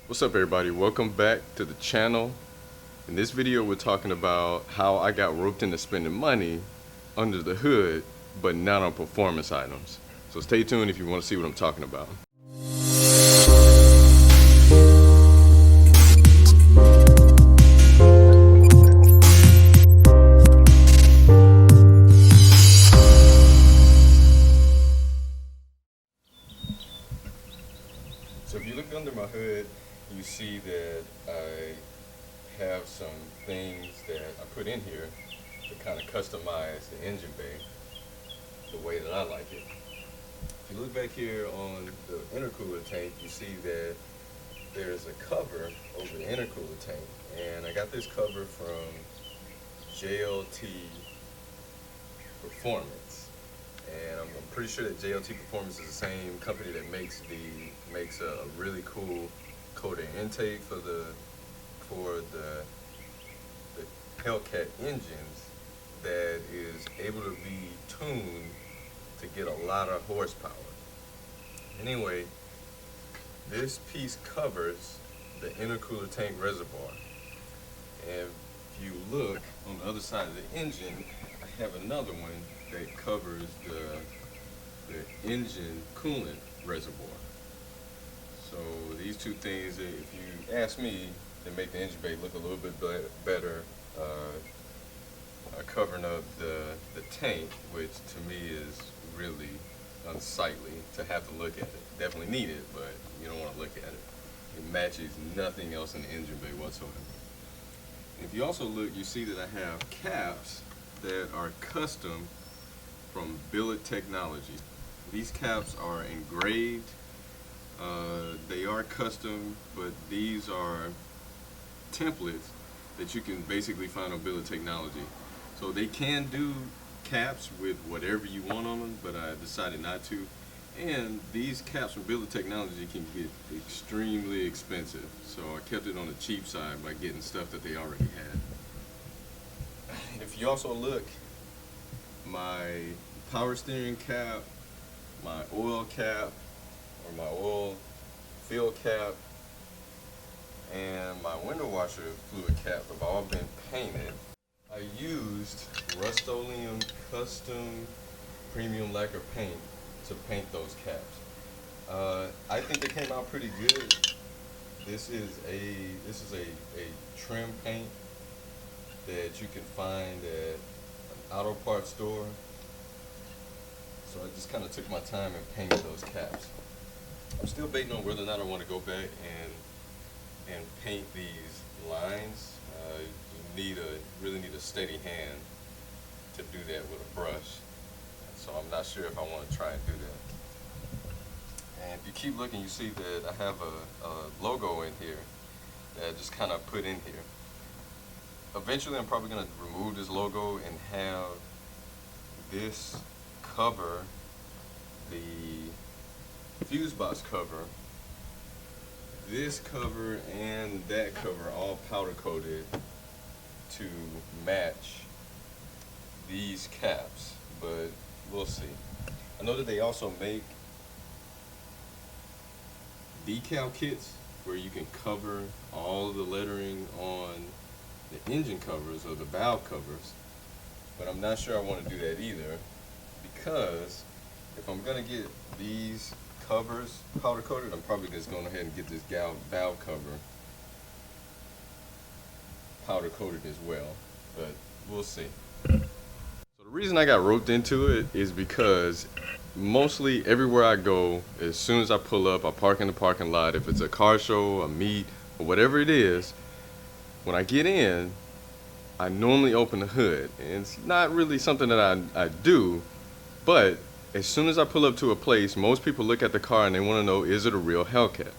What's up, everybody? Welcome back to the channel. In this video we're talking about how I got roped into spending money under the hood but not on performance items. So stay tuned if you want to see what I'm talking about. So if you look under my hood, you see that I have some things that I put in here to kind of customize the engine bay the way that I like it. If you look back here on the intercooler tank, you see that there's a cover over the intercooler tank, and I got this cover from JLT Performance. And I'm pretty sure that JLT Performance is the same company that makes a really cool coated intake for the Hellcat engines that is able to be tuned to get a lot of horsepower. Anyway, this piece covers the intercooler tank reservoir. And if you look on the other side of the engine, I have another one that covers the engine coolant reservoir. So these two things, if you ask me, they make the engine bay look a little bit better, covering up the tank, which to me is really unsightly to have to look at it. Definitely need it, but you don't want to look at it. It matches nothing else in the engine bay whatsoever. If you also look, you see that I have caps that are custom from Billet Technology. These caps are engraved. They are custom, but these are templates that you can basically find on Billet Technology. So they can do caps with whatever you want on them, but I decided not to. And these caps from Billet Technology can get extremely expensive, so I kept it on the cheap side by getting stuff that they already had. If you also look, my power steering cap, my oil cap, or my oil fill cap, and my window washer fluid cap have all been painted. I used Rust-Oleum custom premium lacquer paint to paint those caps. I think they came out pretty good. This is a trim paint that you can find at an auto parts store. So I just kind of took my time and painted those caps. I'm still debating on whether or not I want to go back and paint these lines. You really need a steady hand to do that with a brush. So I'm not sure if I want to try and do that. And if you keep looking, you see that I have a logo in here that I just kind of put in here. Eventually I'm probably going to remove this logo and have this cover, the fuse box cover, this cover and that cover all powder coated to match these caps, but we'll see. I know that they also make decal kits where you can cover all of the lettering on the engine covers or the valve covers, but I'm not sure I want to do that either, because if I'm going to get these covers powder coated, I'm probably just going ahead and get this valve cover powder coated as well, but we'll see. So the reason I got roped into it is because mostly everywhere I go, as soon as I pull up, I park in the parking lot. If it's a car show, a meet, or whatever it is, when I get in, I normally open the hood. And it's not really something that I do, but as soon as I pull up to a place, most people look at the car and they want to know, is it a real Hellcat?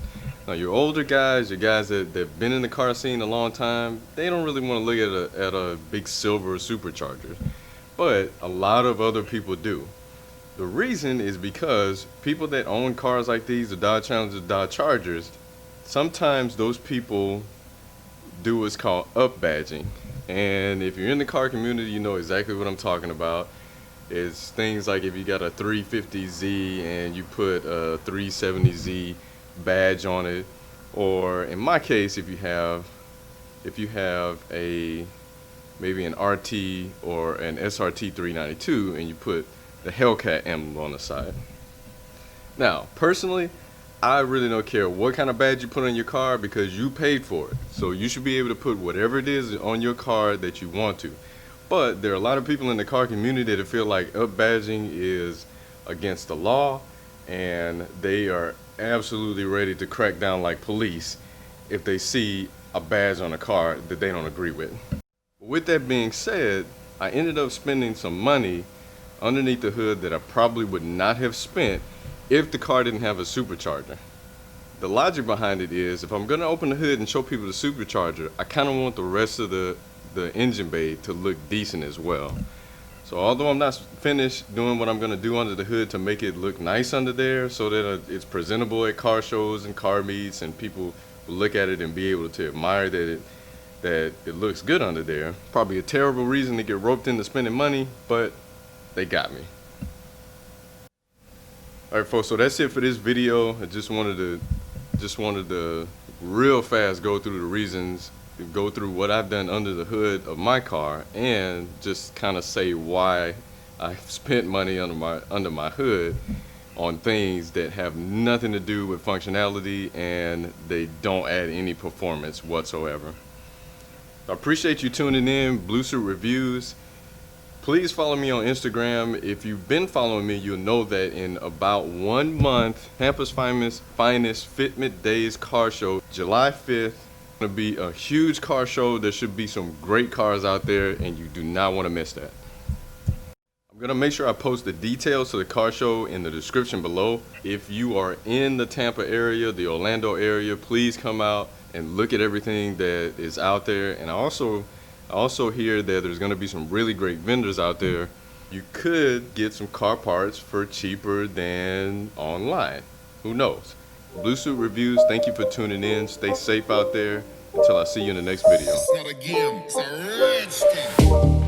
Now, your older guys, your guys that've been in the car scene a long time, they don't really want to look at a big silver supercharger. But a lot of other people do. The reason is because people that own cars like these, the Dodge Challengers, Dodge Chargers, sometimes those people do what's called up badging. And if you're in the car community, you know exactly what I'm talking about. It's things like if you got a 350Z and you put a 370Z badge on it, Or in my case, if you have a maybe an RT or an SRT 392 and you put the Hellcat emblem on the side. Now, personally, I really don't care what kind of badge you put on your car because you paid for it. So you should be able to put whatever it is on your car that you want to. But there are a lot of people in the car community that feel like up-badging is against the law, and they are absolutely ready to crack down like police if they see a badge on a car that they don't agree with. With that being said, I ended up spending some money underneath the hood that I probably would not have spent if the car didn't have a supercharger. The logic behind it is, if I'm gonna open the hood and show people the supercharger, I kind of want the rest of the engine bay to look decent as well. So although I'm not finished doing what I'm gonna do under the hood to make it look nice under there so that it's presentable at car shows and car meets and people will look at it and be able to admire that it looks good under there. Probably a terrible reason to get roped into spending money, but they got me. Alright folks, so that's it for this video. I just wanted to real fast go through the reasons, go through what I've done under the hood of my car, and just kind of say why I spent money under my hood on things that have nothing to do with functionality and they don't add any performance whatsoever. I appreciate you tuning in, Blue Suit Reviews. Please follow me on Instagram. If you've been following me, you'll know that in about 1 month, Tampa's finest Fitment Days car show, July 5th, gonna be a huge car show. There should be some great cars out there, and you do not want to miss that. I'm gonna make sure I post the details to the car show in the description below. If you are in the Tampa area, the Orlando area, please come out and look at everything that is out there. And I also hear that there's going to be some really great vendors out there. You could get some car parts for cheaper than online. Who knows? Blue Suit Reviews, thank you for tuning in. Stay safe out there. Until I see you in the next video. It's not a game, it's a rich thing.